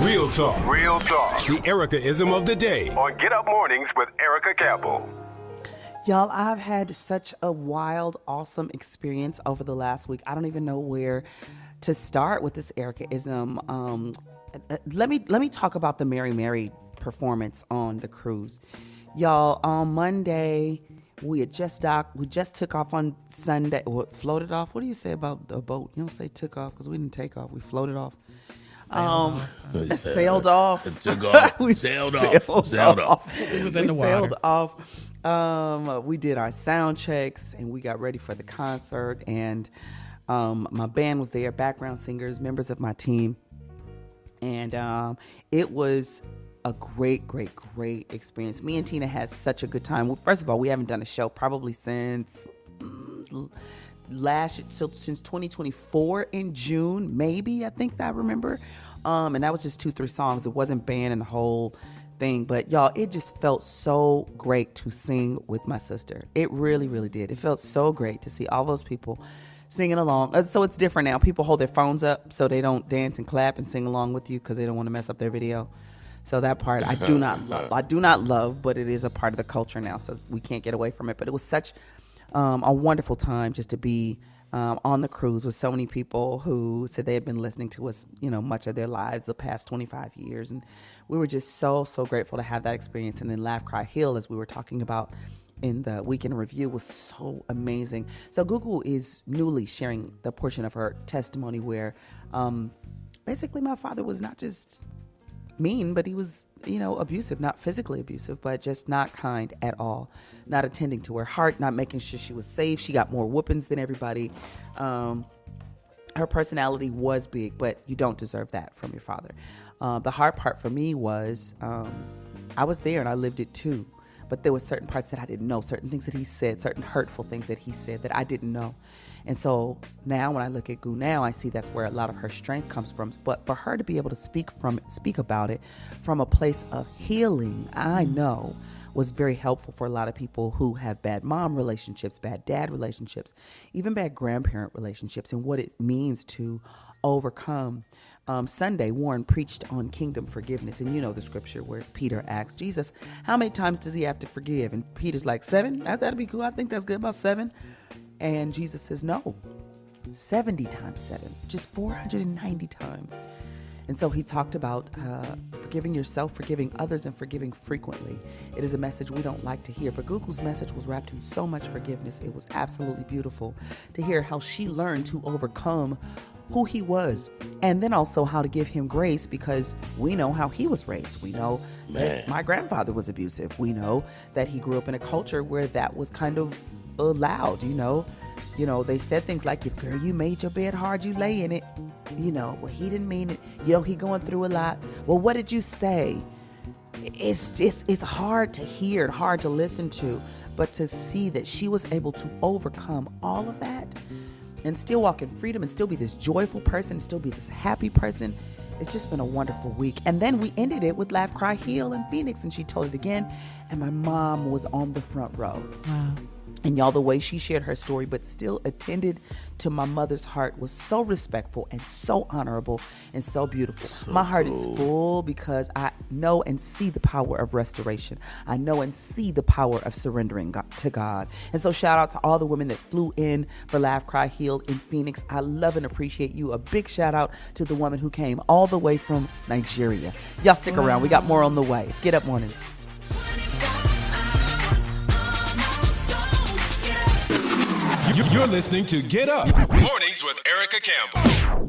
Real talk. Real talk. The Ericaism of the day. On Get Up Mornings with Erica Campbell. Y'all, I've had such a wild, awesome experience over the last week. I don't even know where to start with this Ericaism. Let me talk about the Mary Mary performance on the cruise. Y'all, on Monday, we had just docked. We just took off on Sunday. Floated off? What do you say about a boat? You don't say took off because we didn't take off. We floated off. Sailed off. Took off. We sailed off. It was in the water. Sailed off. We did our sound checks and we got ready for the concert. And my band was there, background singers, members of my team. And it was a great experience. Me and Tina had such a good time. Well, first of all, we haven't done a show probably since since 2024 in June, maybe, I think that I remember. And that was just 2-3 songs. It wasn't band and the whole thing. But y'all, it just felt so great to sing with my sister. It really did. It felt so great to see all those people singing along. So it's different now. People hold their phones up so they don't dance and clap and sing along with you because they don't want to mess up their video. So that part I do not love. I do not love, but it is a part of the culture now, so we can't get away from it. But it was such a wonderful time just to be on the cruise with so many people who said they had been listening to us, much of their lives, the past 25 years. And we were just so grateful to have that experience. And then Laugh, Cry, Heal, as we were talking about in the weekend review, was so amazing. So GooGoo is newly sharing the portion of her testimony where basically my father was not just mean, but he was, abusive, not physically abusive, but just not kind at all, not attending to her heart, not making sure she was safe. She got more whoopings than everybody. Her personality was big, but you don't deserve that from your father. The hard part for me was I was there and I lived it too, but there were certain parts that I didn't know, certain things that he said, certain hurtful things that he said that I didn't know. And so now when I look at Goo now, I see that's where a lot of her strength comes from. But for her to be able to speak about it from a place of healing, I know was very helpful for a lot of people who have bad mom relationships, bad dad relationships, even bad grandparent relationships, and what it means to overcome. Sunday, Warryn preached on kingdom forgiveness. And you know the scripture where Peter asked Jesus, how many times does he have to forgive? And Peter's like, 7? That'd be cool. I think that's good, about 7. And Jesus says, no, 70 times 7, just 490 times. And so he talked about forgiving yourself, forgiving others, and forgiving frequently. It is a message we don't like to hear, but GooGoo's message was wrapped in so much forgiveness. It was absolutely beautiful to hear how she learned to overcome who he was, and then also how to give him grace, because we know how he was raised. We know that my grandfather was abusive. We know that he grew up in a culture where that was kind of allowed, they said things like, if girl, you made your bed hard, you lay in it. Well, he didn't mean it. He going through a lot. Well, what did you say? It's hard to hear and hard to listen to, but to see that she was able to overcome all of that and still walk in freedom and still be this joyful person, still be this happy person. It's just been a wonderful week. And then we ended it with Laugh, Cry, Heal in Phoenix, and she told it again. And my mom was on the front row. Wow. And y'all, the way she shared her story, but still attended to my mother's heart, was so respectful and so honorable and so beautiful. So my heart is full because I know and see the power of restoration. I know and see the power of surrendering to God. And so shout out to all the women that flew in for Laugh, Cry, Heal in Phoenix. I love and appreciate you. A big shout out to the woman who came all the way from Nigeria. Y'all stick around. We got more on the way. It's Get Up Mornings. You're listening to Get Up Mornings with Erica Campbell.